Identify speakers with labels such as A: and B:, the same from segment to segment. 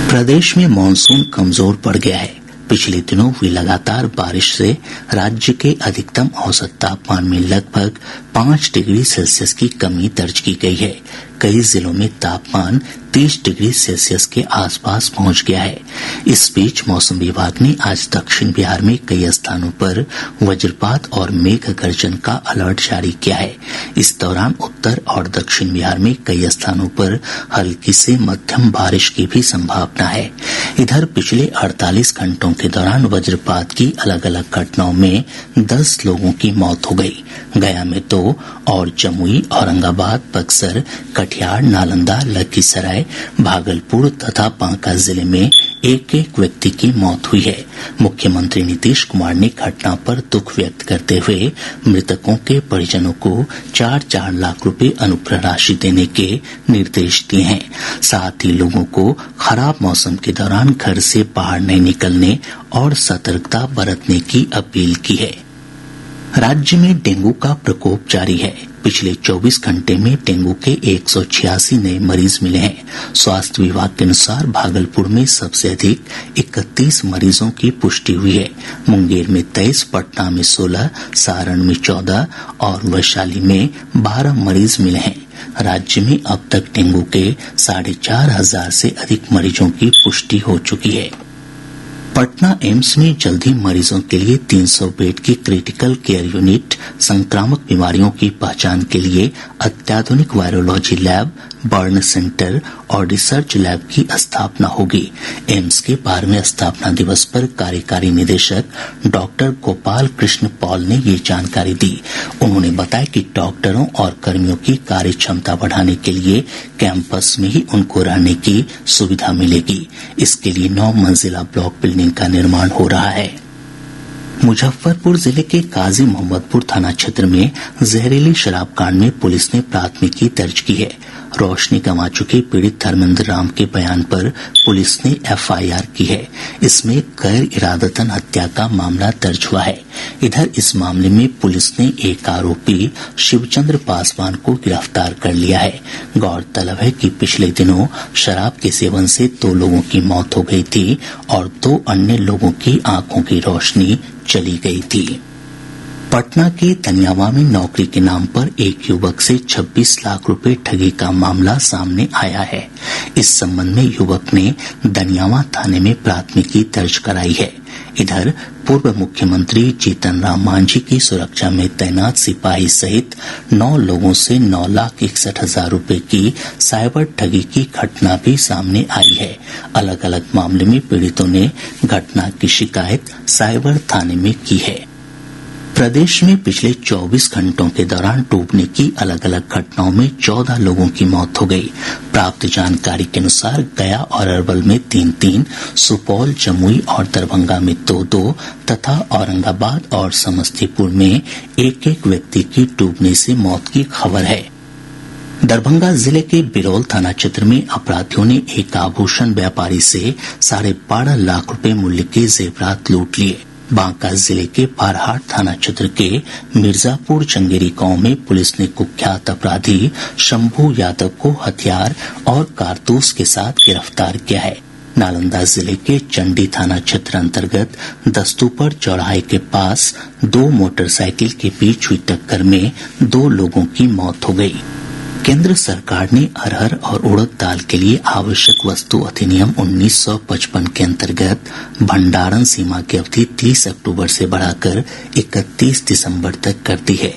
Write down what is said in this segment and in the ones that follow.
A: प्रदेश में मानसून कमजोर पड़ गया है। पिछले दिनों हुई लगातार बारिश से राज्य के अधिकतम औसत तापमान में लगभग 5 डिग्री सेल्सियस की कमी दर्ज की गई है। कई जिलों में तापमान 30 डिग्री सेल्सियस के आसपास पहुंच गया है। इस बीच मौसम विभाग ने आज दक्षिण बिहार में कई स्थानों पर वज्रपात और मेघ गर्जन का अलर्ट जारी किया है। इस दौरान उत्तर और दक्षिण बिहार में कई स्थानों पर हल्की से मध्यम बारिश की भी संभावना है। इधर पिछले 48 घंटों के दौरान वज्रपात की अलग अलग घटनाओं में 10 लोगों की मौत हो गई। गया में 2 और जमुई, औरंगाबाद, बक्सर, कटिहार, नालंदा, लखीसराय, भागलपुर तथा बांका जिले में एक एक व्यक्ति की मौत हुई है। मुख्यमंत्री नीतीश कुमार ने घटना पर दुख व्यक्त करते हुए मृतकों के परिजनों को 4-4 लाख रुपए अनुग्रह राशि देने के निर्देश दिए हैं। साथ ही लोगों को खराब मौसम के दौरान घर से बाहर नहीं निकलने और सतर्कता बरतने की अपील की है। राज्य में डेंगू का प्रकोप जारी है। पिछले 24 घंटे में डेंगू के 186 नए मरीज मिले हैं। स्वास्थ्य विभाग के अनुसार भागलपुर में सबसे अधिक 31 मरीजों की पुष्टि हुई है। मुंगेर में 23, पटना में 16, सारण में 14 और वैशाली में 12 मरीज मिले हैं। राज्य में अब तक डेंगू के 4,500 से अधिक मरीजों की पुष्टि हो चुकी है। पटना एम्स में जल्द ही मरीजों के लिए 300 बेड की क्रिटिकल केयर यूनिट, संक्रामक बीमारियों की पहचान के लिए अत्याधुनिक वायरोलॉजी लैब, बर्न सेंटर और रिसर्च लैब की स्थापना होगी। एम्स के 12वें स्थापना दिवस पर कार्यकारी निदेशक डॉक्टर गोपाल कृष्ण पॉल ने ये जानकारी दी। उन्होंने बताया कि डॉक्टरों और कर्मियों की कार्य क्षमता बढ़ाने के लिए कैंपस में ही उनको रहने की सुविधा मिलेगी। इसके लिए 9 मंजिला ब्लॉक बिल्डिंग का निर्माण हो रहा है। मुजफ्फरपुर जिले के काजी मोहम्मदपुर थाना क्षेत्र में जहरीली शराब कांड में पुलिस ने प्राथमिकी दर्ज की है। रोशनी गंवा चुके पीड़ित धर्मेंद्र राम के बयान पर पुलिस ने एफआईआर की है। इसमें गैर इरादतन हत्या का मामला दर्ज हुआ है। इधर इस मामले में पुलिस ने एक आरोपी शिवचंद्र पासवान को गिरफ्तार कर लिया है। गौरतलब है कि पिछले दिनों शराब के सेवन से 2 लोगों की मौत हो गई थी और 2 अन्य लोगों की आंखों की रोशनी चली गई थी। पटना के तनियावा में नौकरी के नाम पर एक युवक से 26 लाख रुपए ठगी का मामला सामने आया है। इस संबंध में युवक ने दनियावा थाने में प्राथमिकी दर्ज कराई है। इधर पूर्व मुख्यमंत्री जीतन राम मांझी की सुरक्षा में तैनात सिपाही सहित 9 लोगों से 9,61,000 रुपए की साइबर ठगी की घटना भी सामने आई है। अलग अलग मामले में पीड़ितों ने घटना की शिकायत साइबर थाने में की है। प्रदेश में पिछले 24 घंटों के दौरान डूबने की अलग अलग घटनाओं में 14 लोगों की मौत हो गई। प्राप्त जानकारी के अनुसार गया और अरवल में 3-3, सुपौल, जमुई और दरभंगा में 2-2 तथा औरंगाबाद और समस्तीपुर में 1-1 व्यक्ति की डूबने से मौत की खबर है। दरभंगा जिले के बिरौल थाना क्षेत्र में अपराधियों ने एक आभूषण व्यापारी से 12.5 लाख रुपए मूल्य के जेवरात लूट लिए। बांका जिले के बारहाट थाना क्षेत्र के मिर्जापुर चंगेरी गांव में पुलिस ने कुख्यात अपराधी शंभू यादव को हथियार और कारतूस के साथ गिरफ्तार किया है। नालंदा जिले के चंडी थाना क्षेत्र अंतर्गत दस्तूपर चौराहे के पास 2 मोटरसाइकिल के बीच हुई टक्कर में 2 लोगों की मौत हो गई। केंद्र सरकार ने अरहर और उड़द दाल के लिए आवश्यक वस्तु अधिनियम 1955 के अंतर्गत भंडारण सीमा की अवधि 30 अक्टूबर से बढ़ाकर 31 दिसंबर तक कर दी है।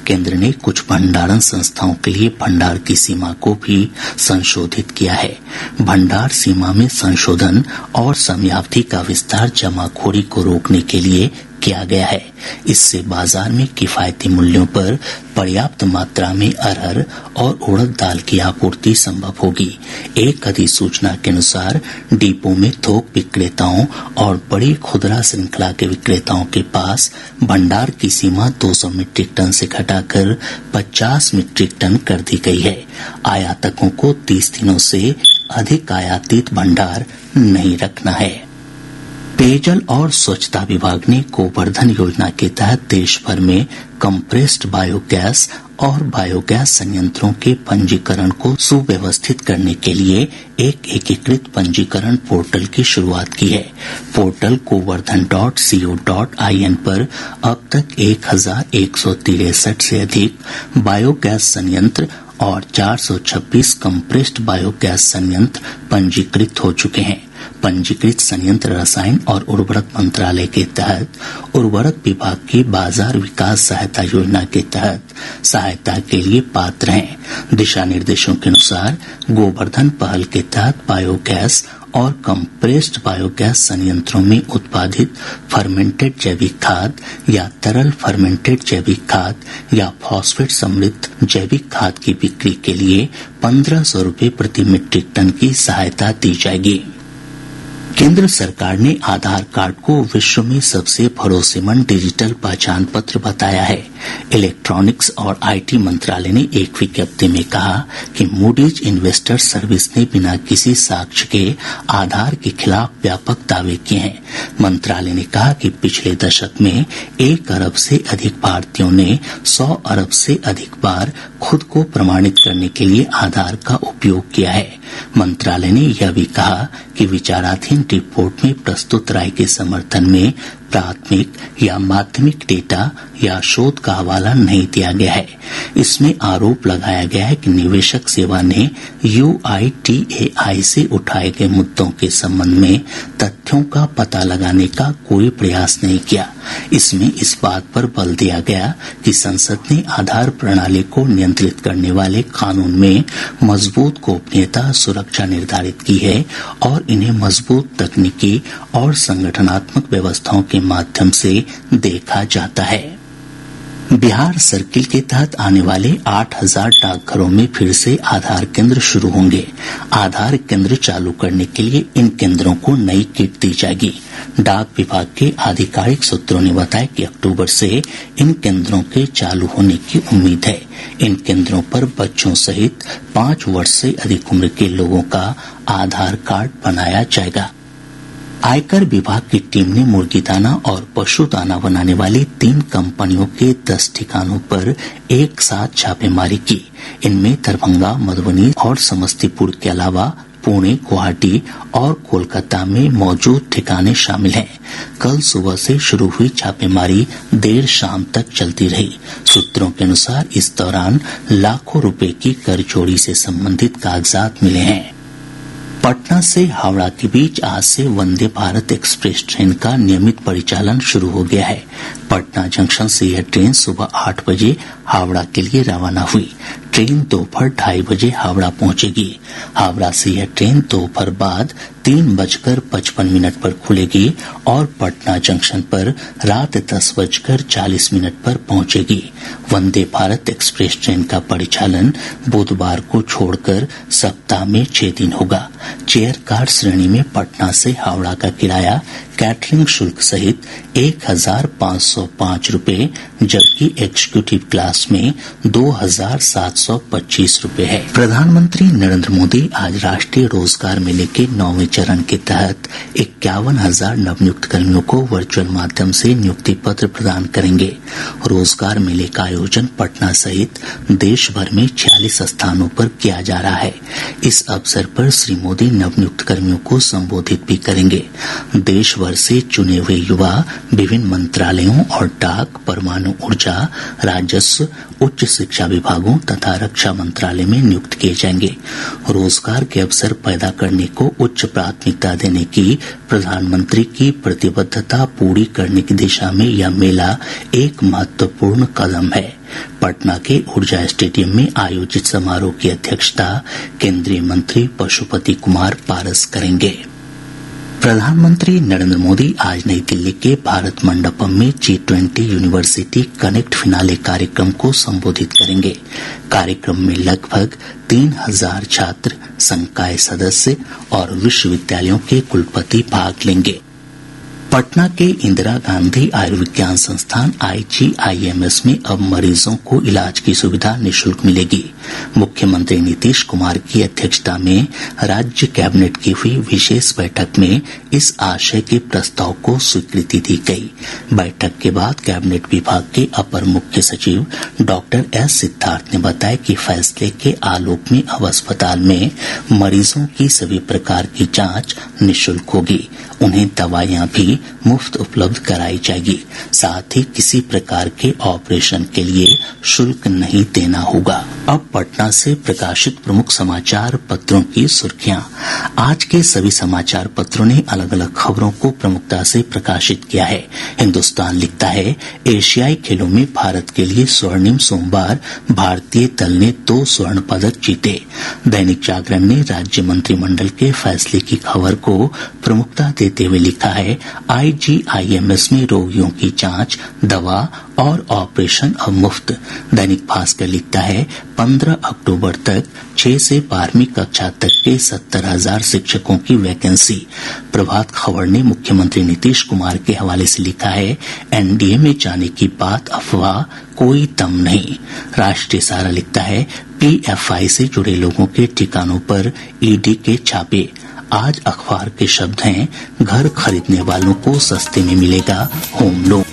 A: केंद्र ने कुछ भंडारण संस्थाओं के लिए भंडार की सीमा को भी संशोधित किया है। भंडार सीमा में संशोधन और समयावधि का विस्तार जमाखोरी को रोकने के लिए किया गया है। इससे बाजार में किफायती मूल्यों पर पर्याप्त मात्रा में अरहर और उड़द दाल की आपूर्ति संभव होगी। एक अधिसूचना के अनुसार डिपो में थोक विक्रेताओं और बड़ी खुदरा श्रृंखला के विक्रेताओं के पास भंडार की सीमा 200 मीट्रिक टन से घटाकर 50 मीट्रिक टन कर दी गई है। आयातकों को 30 दिनों से अधिक आयातित भंडार नहीं रखना है। पेयजल और स्वच्छता विभाग ने गोवर्धन योजना के तहत देश भर में कंप्रेस्ड बायोगैस और बायोगैस संयंत्रों के पंजीकरण को सुव्यवस्थित करने के लिए एक एकीकृत पंजीकरण पोर्टल की शुरुआत की है। पोर्टल govardhan.co.in पर अब तक 1163 से अधिक बायोगैस संयंत्र और 426 कंप्रेस्ड बायोगैस संयंत्र पंजीकृत हो चुके हैं। पंजीकृत संयंत्र रसायन और उर्वरक मंत्रालय के तहत उर्वरक विभाग की बाजार विकास सहायता योजना के तहत सहायता के लिए पात्र हैं। दिशा निर्देशों के अनुसार गोवर्धन पहल के तहत बायोगैस और कंप्रेस्ड बायोगैस संयंत्रों में उत्पादित फर्मेंटेड जैविक खाद या तरल फर्मेंटेड जैविक खाद या फॉस्फेट समृद्ध जैविक खाद की बिक्री के लिए 1500 रुपये प्रति मीट्रिक टन की सहायता दी जाएगी। केंद्र सरकार ने आधार कार्ड को विश्व में सबसे भरोसेमंद डिजिटल पहचान पत्र बताया है। इलेक्ट्रॉनिक्स और आईटी मंत्रालय ने एक विज्ञप्ति में कहा कि मूडीज इन्वेस्टर सर्विस ने बिना किसी साक्ष्य के आधार के खिलाफ व्यापक दावे किए हैं। मंत्रालय ने कहा कि पिछले दशक में 1 अरब से अधिक भारतीयों ने 100 अरब से अधिक बार खुद को प्रमाणित करने के लिए आधार का उपयोग किया है। मंत्रालय ने यह भी कहा कि विचाराधीन रिपोर्ट में प्रस्तुत राय के समर्थन में प्राथमिक या माध्यमिक डेटा या शोध का हवाला नहीं दिया गया है। इसमें आरोप लगाया गया है कि निवेशक सेवा ने UITAI से उठाए गए मुद्दों के संबंध में तथ्यों का पता लगाने का कोई प्रयास नहीं किया। इसमें इस बात पर बल दिया गया कि संसद ने आधार प्रणाली को नियंत्रित करने वाले कानून में मजबूत गोपनीयता सुरक्षा निर्धारित की है और इन्हें मजबूत तकनीकी और संगठनात्मक व्यवस्थाओं के माध्यम से देखा जाता है। बिहार सर्किल के तहत आने वाले 8000 डाकघरों में फिर से आधार केंद्र शुरू होंगे। आधार केंद्र चालू करने के लिए इन केंद्रों को नई किट दी जाएगी। डाक विभाग के आधिकारिक सूत्रों ने बताया कि अक्टूबर से इन केंद्रों के चालू होने की उम्मीद है। इन केंद्रों पर बच्चों सहित 5 वर्ष से अधिक उम्र के लोगों का आधार कार्ड बनाया जाएगा। आयकर विभाग की टीम ने मुर्गी दाना और पशु दाना बनाने वाली 3 कंपनियों के 10 ठिकानों पर एक साथ छापेमारी की। इनमें दरभंगा, मधुबनी और समस्तीपुर के अलावा पुणे, गुवाहाटी और कोलकाता में मौजूद ठिकाने शामिल हैं। कल सुबह से शुरू हुई छापेमारी देर शाम तक चलती रही। सूत्रों के अनुसार इस दौरान लाखों रुपए की कर चोरी से संबंधित कागजात मिले हैं। पटना से हावड़ा के बीच आज से वंदे भारत एक्सप्रेस ट्रेन का नियमित परिचालन शुरू हो गया है। पटना जंक्शन से यह ट्रेन सुबह 8 बजे हावड़ा के लिए रवाना हुई। ट्रेन दोपहर 2:30 बजे हावड़ा पहुंचेगी। हावड़ा से यह ट्रेन दोपहर बाद 3:55 पर खुलेगी और पटना जंक्शन पर रात 10:40 पर पहुंचेगी। वंदे भारत एक्सप्रेस ट्रेन का परिचालन बुधवार को छोड़कर सप्ताह में 6 दिन होगा। चेयर कार श्रेणी में पटना से हावड़ा का किराया कैटरिंग शुल्क सहित 1505 रुपए, जबकि एग्जीक्यूटिव क्लास में 2725 रुपए है। प्रधानमंत्री नरेंद्र मोदी आज राष्ट्रीय रोजगार मेले के 9वें चरण के तहत 51,000 नवनियुक्त कर्मियों को वर्चुअल माध्यम से नियुक्ति पत्र प्रदान करेंगे। रोजगार मेले का आयोजन पटना सहित देश भर में 46 स्थानों पर किया जा रहा है। इस अवसर पर श्री मोदी नवनियुक्त कर्मियों को संबोधित भी करेंगे। देश भर से चुने हुए युवा विभिन्न मंत्रालयों और डाक, परमाणु ऊर्जा, राजस्व, उच्च शिक्षा विभागों तथा रक्षा मंत्रालय में नियुक्त किए जाएंगे। रोजगार के अवसर पैदा करने को उच्च प्राथमिकता देने की प्रधानमंत्री की प्रतिबद्धता पूरी करने की दिशा में यह मेला एक महत्वपूर्ण कदम है। पटना के ऊर्जा स्टेडियम में आयोजित समारोह की अध्यक्षता केंद्रीय मंत्री पशुपति कुमार पारस करेंगे। प्रधानमंत्री नरेंद्र मोदी आज नई दिल्ली के भारत मंडपम में G20 यूनिवर्सिटी कनेक्ट फिनाले कार्यक्रम को संबोधित करेंगे। कार्यक्रम में लगभग 3000 छात्र, संकाय सदस्य और विश्वविद्यालयों के कुलपति भाग लेंगे। पटना के इंदिरा गांधी आयुर्विज्ञान संस्थान IGIMS में अब मरीजों को इलाज की सुविधा निःशुल्क मिलेगी। मुख्यमंत्री नीतीश कुमार की अध्यक्षता में राज्य कैबिनेट की हुई विशेष बैठक में इस आशय के प्रस्ताव को स्वीकृति दी गई। बैठक के बाद कैबिनेट विभाग के अपर मुख्य सचिव डॉक्टर S सिद्धार्थ ने बताया कि फैसले के आलोक में अब अस्पताल में मरीजों की सभी प्रकार की जांच निःशुल्क होगी। उन्हें दवाइयां भी मुफ्त उपलब्ध कराई जाएगी। साथ ही किसी प्रकार के ऑपरेशन के लिए शुल्क नहीं देना होगा। अब पटना से प्रकाशित प्रमुख समाचार पत्रों की सुर्खियां। आज के सभी समाचार पत्रों ने अलग अलग खबरों को प्रमुखता से प्रकाशित किया है। हिन्दुस्तान लिखता है, एशियाई खेलों में भारत के लिए स्वर्णिम सोमवार, भारतीय दल ने 2 स्वर्ण पदक जीते। दैनिक जागरण ने राज्य मंत्रिमंडल के फैसले की खबर को प्रमुखता देते हुए लिखा है, IGIMS में रोगियों की जांच, दवा और ऑपरेशन अब मुफ्त। दैनिक भास्कर लिखता है, 15 अक्टूबर तक 6 से 12वीं कक्षा तक के 70,000 शिक्षकों की वैकेंसी। प्रभात खबर ने मुख्यमंत्री नीतीश कुमार के हवाले से लिखा है, NDA में जाने की बात अफवाह, कोई दम नहीं। राष्ट्रीय सहारा लिखता है, PFI से जुड़े लोगों के ठिकानों पर ED के छापे। आज अखबार के शब्द हैं, घर खरीदने वालों को सस्ते में मिलेगा होम लोन।